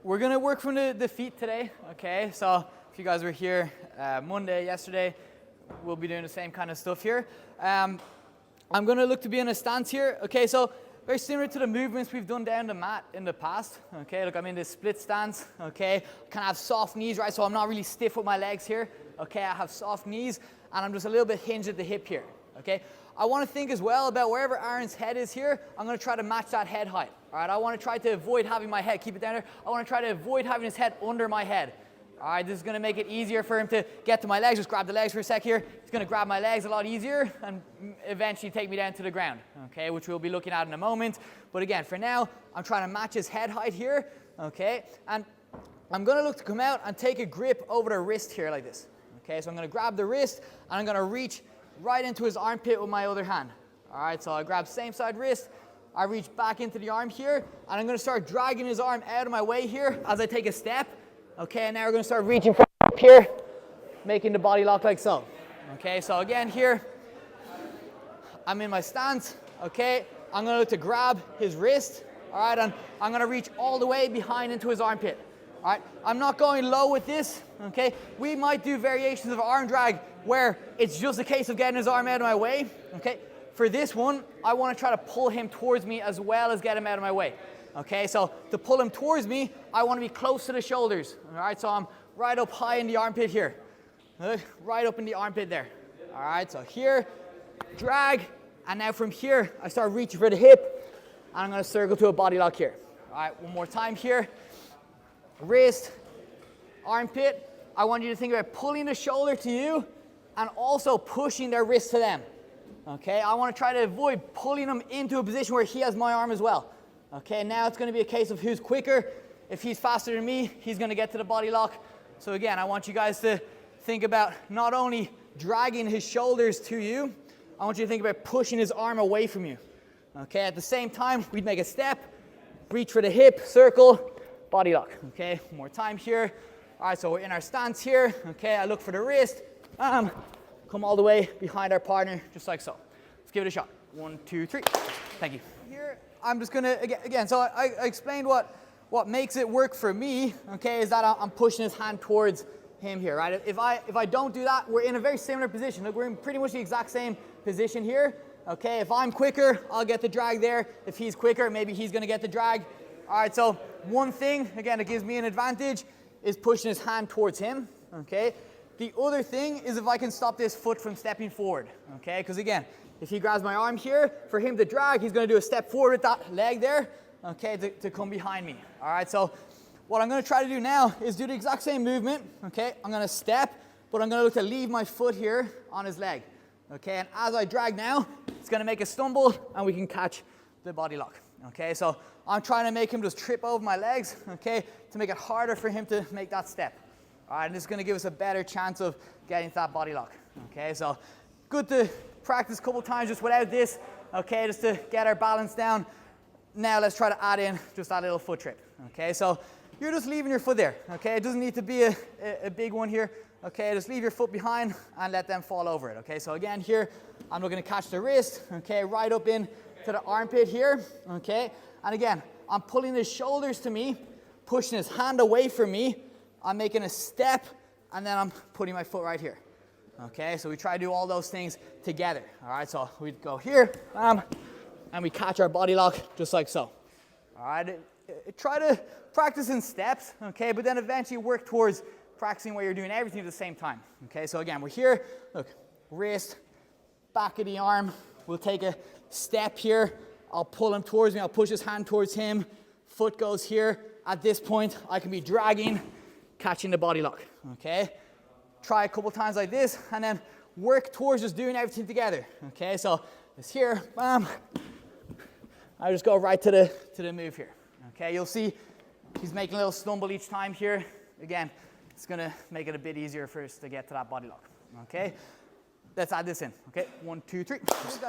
we're gonna work from the feet today, okay? So if you guys were here Monday, yesterday, we'll be doing the same kind of stuff here. I'm gonna look to be in a stance here, okay? So very similar to the movements we've done down the mat in the past, okay? Look, I'm in this split stance, okay? I kind of have soft knees, right? So I'm not really stiff with my legs here, okay? I have soft knees, and I'm just a little bit hinged at the hip here, okay? I want to think as well about wherever Aaron's head is here, I'm going to try to match that head height, all right? I want to try to avoid having my head, keep it down there. I want to try to avoid having his head under my head. All right, this is going to make it easier for him to get to my legs. Just grab the legs for a sec here. He's going to grab my legs a lot easier and eventually take me down to the ground, okay, which we'll be looking at in a moment. But again, for now, I'm trying to match his head height here, okay? And I'm going to look to come out and take a grip over the wrist here like this, okay? So I'm going to grab the wrist and I'm going to reach right into his armpit with my other hand. All right, so I grab same side wrist. I reach back into the arm here, and I'm going to start dragging his arm out of my way here as I take a step. Okay, and now we're going to start reaching from up here, making the body lock like so. Okay, so again here, I'm in my stance. Okay, I'm going to look to grab his wrist. All right, and I'm going to reach all the way behind into his armpit. All right, I'm not going low with this. Okay, we might do variations of arm drag where it's just a case of getting his arm out of my way. Okay, for this one, I want to try to pull him towards me as well as get him out of my way. Okay, so to pull him towards me, I want to be close to the shoulders. All right, so I'm right up high in the armpit here. Right up in the armpit there. All right, so here, drag, and now from here, I start reaching for the hip, and I'm going to circle to a body lock here. All right, one more time here. Wrist, armpit. I want you to think about pulling the shoulder to you and also pushing their wrist to them. Okay, I want to try to avoid pulling them into a position where he has my arm as well. Okay, now it's going to be a case of who's quicker. If he's faster than me, he's going to get to the body lock. So again, I want you guys to think about not only dragging his shoulders to you, I want you to think about pushing his arm away from you. Okay, at the same time, we'd make a step, reach for the hip, circle, body lock. Okay, one more time here. All right, so we're in our stance here. Okay, I look for the wrist, come all the way behind our partner, just like so. Let's give it a shot. 1, 2, 3. Thank you. Here, I'm just gonna, again, so I explained what makes it work for me, okay, is that I'm pushing his hand towards him here, right? If I don't do that, we're in a very similar position. Look, we're in pretty much the exact same position here, okay? If I'm quicker, I'll get the drag there. If he's quicker, maybe he's gonna get the drag. All right, so one thing, again, that gives me an advantage is pushing his hand towards him, okay? The other thing is if I can stop this foot from stepping forward, okay? Because again, if he grabs my arm here, for him to drag, he's going to do a step forward with that leg there, okay, to come behind me. All right, so what I'm going to try to do now is do the exact same movement, okay? I'm going to step, but I'm going to look to leave my foot here on his leg, okay? And as I drag now, it's going to make a stumble, and we can catch the body lock, okay? So I'm trying to make him just trip over my legs, okay, to make it harder for him to make that step. All right, and this is going to give us a better chance of getting to that body lock, okay? So good to practice a couple times just without this, okay, just to get our balance down. Now let's try to add in just that little foot trip, okay? So you're just leaving your foot there, okay? It doesn't need to be a big one here, okay? Just leave your foot behind and let them fall over it, okay? So again here, I'm looking to catch the wrist, okay, right up in to the armpit here, okay? And again, I'm pulling his shoulders to me, pushing his hand away from me. I'm making a step, and then I'm putting my foot right here. Okay, so we try to do all those things together. All right, so we go here, and we catch our body lock just like so. All right, try to practice in steps, okay, but then eventually work towards practicing where you're doing everything at the same time. Okay, so again, we're here, look, wrist, back of the arm. We'll take a step here. I'll pull him towards me. I'll push his hand towards him. Foot goes here. At this point, I can be dragging, catching the body lock, okay? Try a couple times like this, and then work towards just doing everything together, okay? So it's here, bam. I just go right to the move here, okay? You'll see he's making a little stumble each time here. Again, it's gonna make it a bit easier for us to get to that body lock, okay? Let's add this in, okay? 1, 2, 3.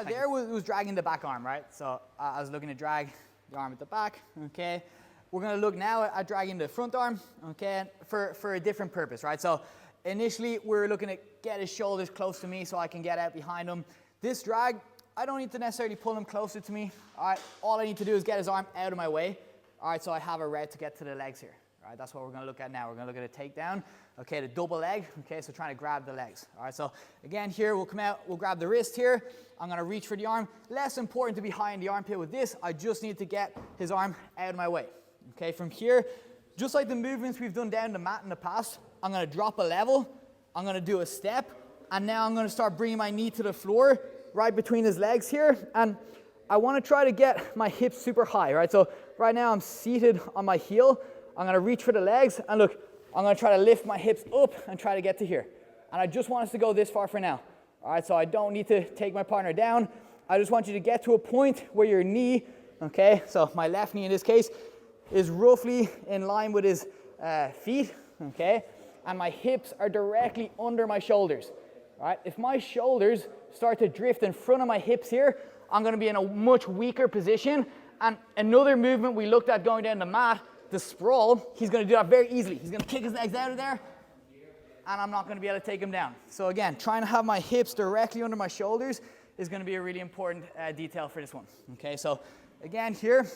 There was dragging the back arm, right? So I was looking to drag the arm at the back, okay? We're gonna look now at dragging the front arm, okay? For a different purpose, right? So initially, we're looking to get his shoulders close to me so I can get out behind him. This drag, I don't need to necessarily pull him closer to me, all right? All I need to do is get his arm out of my way, all right? So I have a route to get to the legs here, All right, that's what we're gonna look at now. We're gonna look at a takedown, okay, the double leg, okay, so trying to grab the legs. All right, so again, here we'll come out, we'll grab the wrist here. I'm gonna reach for the arm. Less important to be high in the armpit with this. I just need to get his arm out of my way. Okay, from here, just like the movements we've done down the mat in the past, I'm gonna drop a level, I'm gonna do a step, and now I'm gonna start bringing my knee to the floor, right between his legs here, and I wanna try to get my hips super high, right? So right now I'm seated on my heel, I'm gonna reach for the legs, and look, I'm gonna try to lift my hips up and try to get to here. And I just want us to go this far for now. All right, so I don't need to take my partner down. I just want you to get to a point where your knee, okay, so my left knee in this case, is roughly in line with his feet, okay, and my hips are directly under my shoulders. All right, if my shoulders start to drift in front of my hips here, I'm gonna be in a much weaker position. And another movement we looked at going down the mat, the sprawl, he's gonna do that very easily. He's gonna kick his legs out of there, and I'm not gonna be able to take him down. So again, trying to have my hips directly under my shoulders is gonna be a really important detail for this one. Okay, so again here,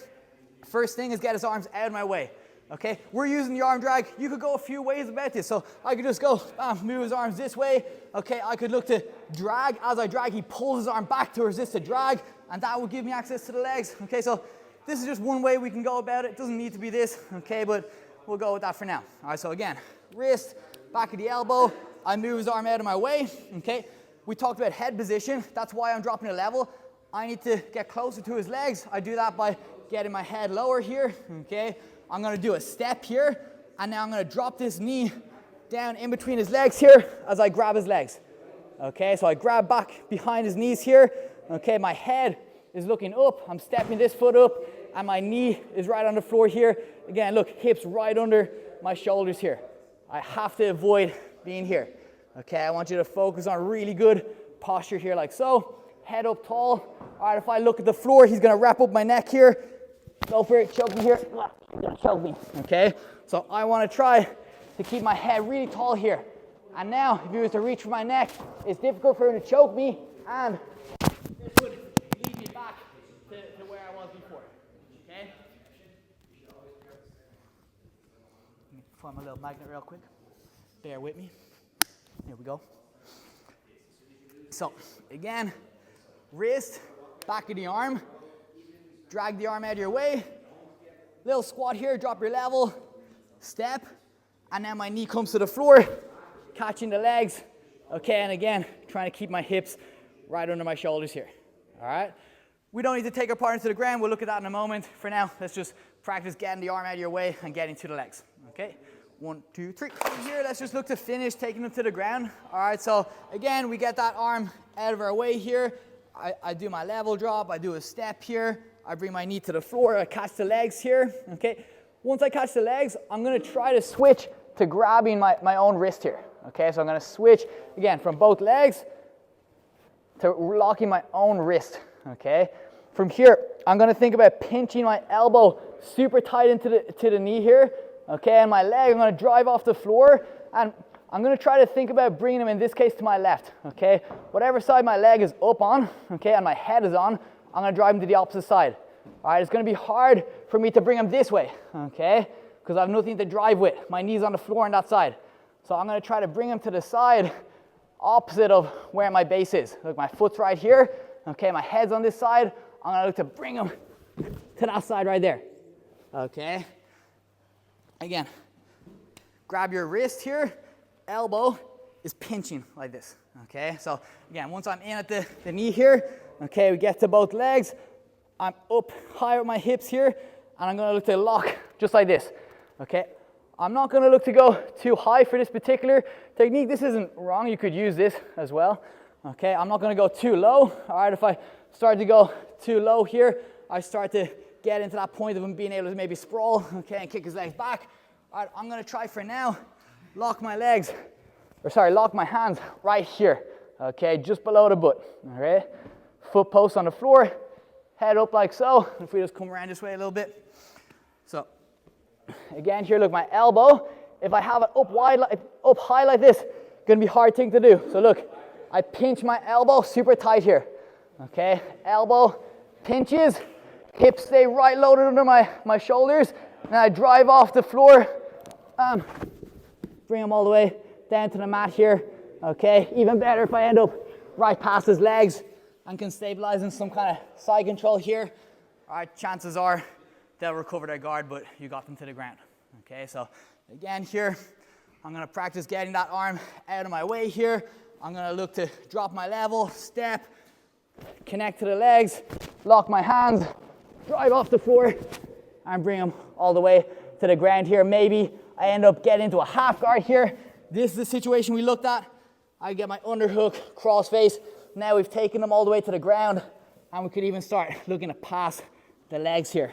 first thing is get his arms out of my way. Okay, we're using the arm drag. You could go a few ways about this. So I could just go, move his arms this way. Okay, I could look to drag. As I drag, he pulls his arm back to resist the drag, and that will give me access to the legs. Okay, so this is just one way we can go about it. It doesn't need to be this, okay, but we'll go with that for now. All right, so again, wrist, back of the elbow. I move his arm out of my way, okay? We talked about head position. That's why I'm dropping a level. I need to get closer to his legs. I do that by getting my head lower here, okay? I'm gonna do a step here, and now I'm gonna drop this knee down in between his legs here as I grab his legs. Okay, so I grab back behind his knees here. Okay, my head is looking up. I'm stepping this foot up, and my knee is right on the floor here. Again, look, hips right under my shoulders here. I have to avoid being here. Okay, I want you to focus on really good posture here like so. Head up tall. All right, if I look at the floor, he's gonna wrap up my neck here. Go for it, choke me here. Choke me, okay? So I wanna try to keep my head really tall here. And now, if he was to reach for my neck, it's difficult for him to choke me, and this would lead me back to where I was before, okay? Let me form a little magnet real quick. Bear with me. Here we go. So, again, wrist, back of the arm, drag the arm out of your way, little squat here, drop your level, step, and now my knee comes to the floor, catching the legs, okay, and again, trying to keep my hips right under my shoulders here, all right? We don't need to take our partner to the ground, we'll look at that in a moment. For now, let's just practice getting the arm out of your way and getting to the legs, okay? 1, 2, 3. Here, let's just look to finish taking them to the ground. All right, so again, we get that arm out of our way here. I do my level drop, I do a step here, I bring my knee to the floor, I catch the legs here, okay? Once I catch the legs, I'm gonna try to switch to grabbing my own wrist here, okay? So I'm gonna switch, again, from both legs to locking my own wrist, okay? From here, I'm gonna think about pinching my elbow super tight into the knee here, okay? And my leg, I'm gonna drive off the floor, and I'm gonna try to think about bringing them, in this case, to my left, okay? Whatever side my leg is up on, okay, and my head is on, I'm gonna drive them to the opposite side. All right, it's gonna be hard for me to bring them this way, okay? Because I have nothing to drive with. My knee's on the floor on that side. So I'm gonna try to bring them to the side opposite of where my base is. Look, my foot's right here, okay? My head's on this side. I'm gonna look to bring them to that side right there, okay? Again, grab your wrist here. Elbow is pinching like this, okay? So again, once I'm in at the knee here, okay, we get to both legs. I'm up high with my hips here, and I'm gonna look to lock just like this, okay? I'm not gonna look to go too high for this particular technique. This isn't wrong, you could use this as well, okay? I'm not gonna go too low, all right? If I start to go too low here, I start to get into that point of him being able to maybe sprawl, okay, and kick his legs back. All right, I'm gonna try for now, lock my hands right here, okay, just below the butt, all right? Foot post on the floor, head up like so. If we just come around this way a little bit. So, again here, look, my elbow, if I have it up high like this, gonna be a hard thing to do. So look, I pinch my elbow super tight here, okay? Elbow pinches, hips stay right loaded under my shoulders, and I drive off the floor Bring him all the way down to the mat here. Okay, even better if I end up right past his legs and can stabilize in some kind of side control here. All right, chances are they'll recover their guard, but you got them to the ground. Okay, so again here, I'm gonna practice getting that arm out of my way here. I'm gonna look to drop my level, step, connect to the legs, lock my hands, drive off the floor, and bring them all the way to the ground here. Maybe I end up getting into a half guard here. This is the situation we looked at. I get my underhook, cross face. Now we've taken them all the way to the ground, and we could even start looking to pass the legs here.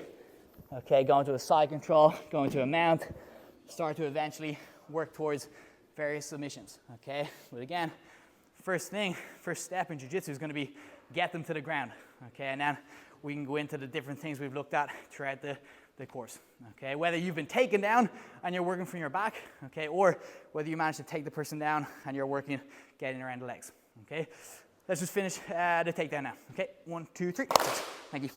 Okay, going to a side control, going to a mount, start to eventually work towards various submissions. Okay, but again, first step in jiu-jitsu is going to be get them to the ground. Okay, and then we can go into the different things we've looked at throughout the course. Okay, whether you've been taken down and you're working from your back, okay, or whether you manage to take the person down and you're working getting around the legs. Okay, let's just finish the takedown now. Okay, 1, 2, 3.